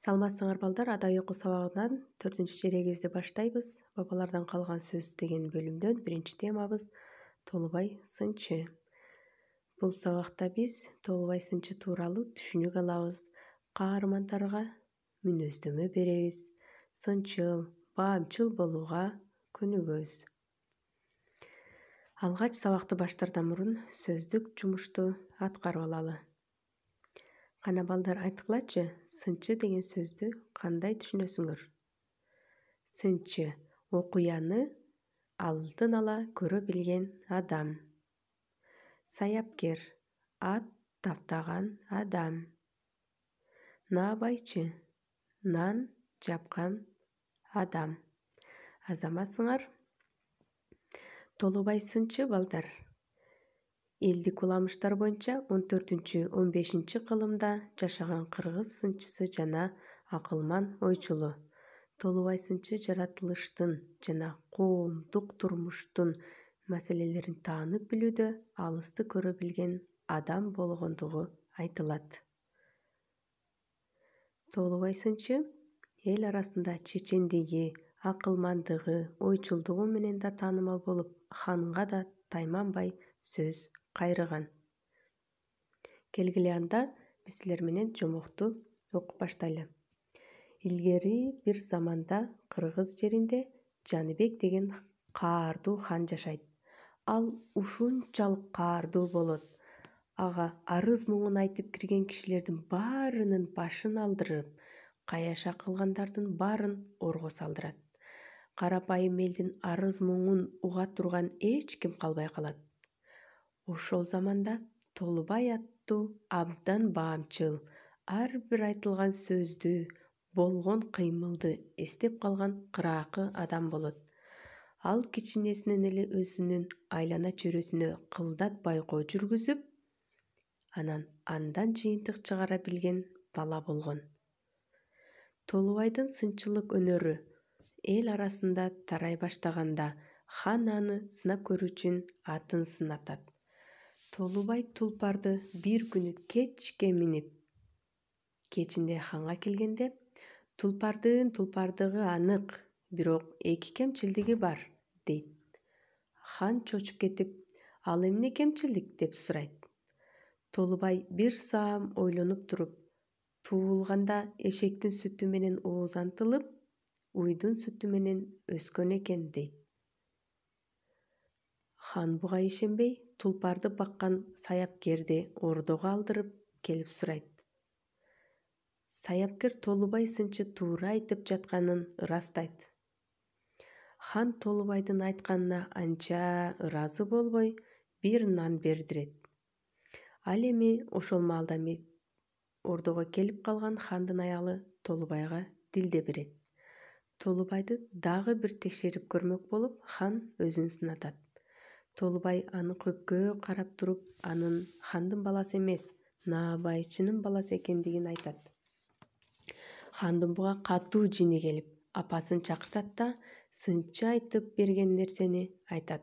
Саламатсыңар балдар, адай окуу сабагынан 4-черегибизди баштайбыз. Бабалардан калган сөз деген бөлүмдөн биринчи темабыз Толубай сынчы. Бул сабакта биз Толубай сынчы тууралуу түшүнүк алабыз. Каармандарга мүнөздөмө беребиз. Сынчыл, баамчыл болууга көнүгөбүз. Алгач сабакты баштаардан мурун сөздүк жумушту аткарып алалы. Кана балдар, айткылачы, сынчы деген сөздү кандай түшүнөсүңөр? Сынчы — окуяны алдын ала көрө билген адам. Саяпкер — ат таптаган адам. Наабайчы — нан жапкан адам. Азаматсыңар? Толубай сынчы балдар элдик уламыштар боюнча 14-15 кылымда жашаган кыргыз сынчысы жана акылман ойчулу. Толубай сынчы жаратылыштын жана коомдук турмуштун маселелерин таанып билүүдө алысты көрө билген адам болгондугу айтылат. Толубай сынчы эл арасында чечендиги, акылмандыгы, ойчулдугу менен да таанымал болуп, ханга да тайманбай сөз кайрыган. Келгиле анда биз силер менен жомокту окуп баштайлы. Илгери бир заманда кыргыз жеринде Жаныбек деген каардуу хан жашайт. Ал ушунчалык каардуу болот. Ага арыз муңун айтып кирген кишилердин баарынын башын алдырып, каяша кылгандардын баарын орго салдырат. Карапайым элдин арыз муңун уга турган эч ким калбай калат. Ошол заманда Толубай аттуу абдан баамчыл, ар бир айтылган сөздү, болгон кыймылды эстеп калган кыраакы адам болот. Ал кичинесинен эле өзүнүн айлана чөйрөсүнө кылдат байкоо жүргүзүп, андан жыйынтык чыгара билген бала болгон. Толубайдын сынчылык өнөрү эл арасында тарай баштаганда хан аны сынап көрүү үчүн атын сынатат. Толубай тулпарды бир күнү кечке минип, кечинде ханга келгенде, тулпардын тулпардыгы анык, бирок эки кемчилдиги бар, дейт. Хан чочуп кетип, ал эмне кемчилдик деп сурайт. Толубай бир саам ойлонуп туруп, туулганда эшектин сүтү менен оозантылып, уйдун сүтү менен өскөн экен, дейт. Хан буга ишенбей, тулпарды баккан саяпкерди ордого алдырып келип сурайт. Саяпкер Толубай сынчы туура айтып жатканын ырастайт. Хан Толубайдын айтканына анча ыраазы болбой, бир нан бердирет. Ал эми ошол маалда ордого келип калган хандын аялы Толубайга дилде берет. Толубайды дагы бир текшерип көрмөк болуп, хан өзүн сынатат. Толубай аны көпкө карап туруп, анын хандын баласы эмес, наабайчынын баласы экендигин айтат. Хандын буга катуу жини келип, апасын чакыртат да сынчы айтып берген нерсени айтат.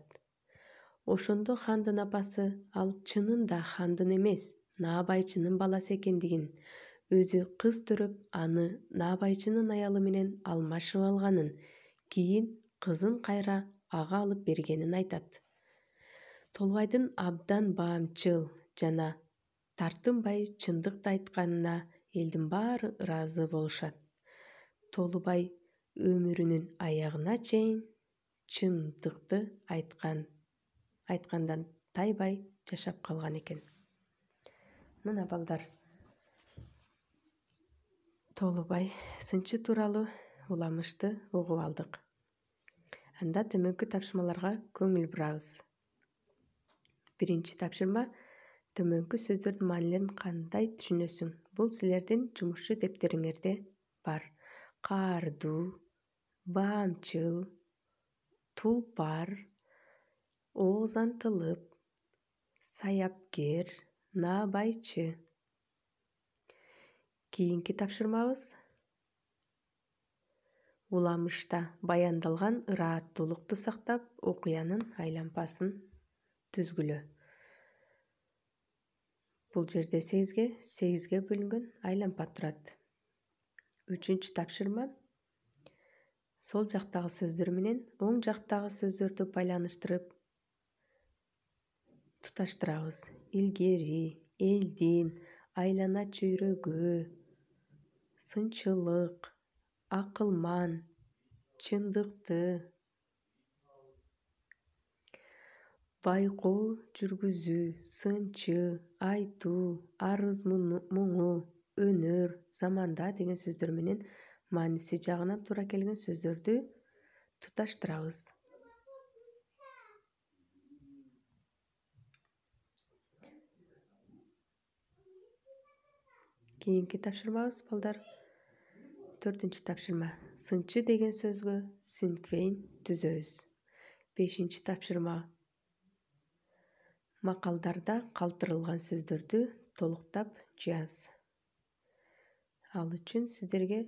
Ошондо хандын апасы ал чынында хандын эмес, наабайчынын баласы экендигин, өзү кыз төрөп, аны наабайчынын аялы менен алмашып алганын, кийин кызын кайра ага алып бергенин айтат. Толубайдын абдан баамчыл жана тартынбай чындыкты айтканына элдин баары ыраазы болушат. Толубай өмүрүнүн аягына чейин чындыкты айткандан тайбай жашап калган экен. Мына балдар, Толубай сынчы тууралуу уламышты угуп алдык. Анда төмөнкү тапшырмаларга көңүл бурабыз. Биринчи тапшырма: төмөнкү сөздөрдүн маанилерин кандай түшүнөсүң? Бул силердин жумушчу дептериңерде бар. Каардуу, баамчыл, тулпар, оозантылып, саяпкер, наабайчы. Кийинки тапшырмабыз: уламышта баяндалган ырааттуулукту сактап, окуянын айлампасын түзгүлө. Бул жерде 8ге бөлүнгөн айлампа турат. Үчүнчү тапшырма. Сол жактагы сөздөр менен оң жактагы сөздөрдү байланыштырып туташтырабыз. Илгери, элдин, айлана чөйрөгө, сынчылык, акылман, чындыкты, байкоо жүргүзүү, сынчы, айтуу, арыз муңу, өнөр, заманда деген сөздөр менен мааниси жагынан туура келген сөздөрдү туташтырабыз. Кийинки тапшырмабыз балдар. 4-нчү тапшырма. Сынчы деген сөзгө синквейн түзөбүз. 5-нчи тапшырма. Макалдарда калтырылган сөздөрдү толуктап жаз. Ал үчүн сиздерге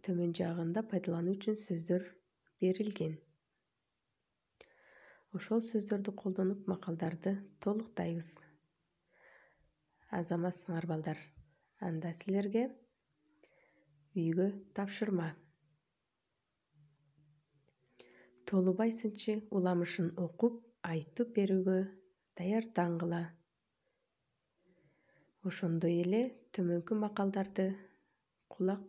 төмөн жагында пайдалануу үчүн сөздөр берилген. Ошол сөздөрдү колдонуп макалдарды толуктайбыз. Азаматсыңар балдар. Анда силерге үйгө тапшырма. Толубай сынчы уламышын окуп, айтып берүүгө даярдангыла. Ошондой эле төмөнкү макалдарды кулак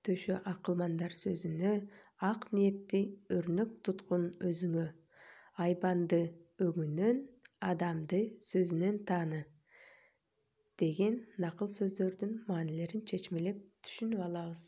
төшө акылмандар сөзүнө, ак ниетти өрнөк туткун өзүңө, айбанды өңүнөн, адамды сөзүнөн тааны деген накыл сөздөрдүн маанилерин чечмелеп түшүнүп алабыз.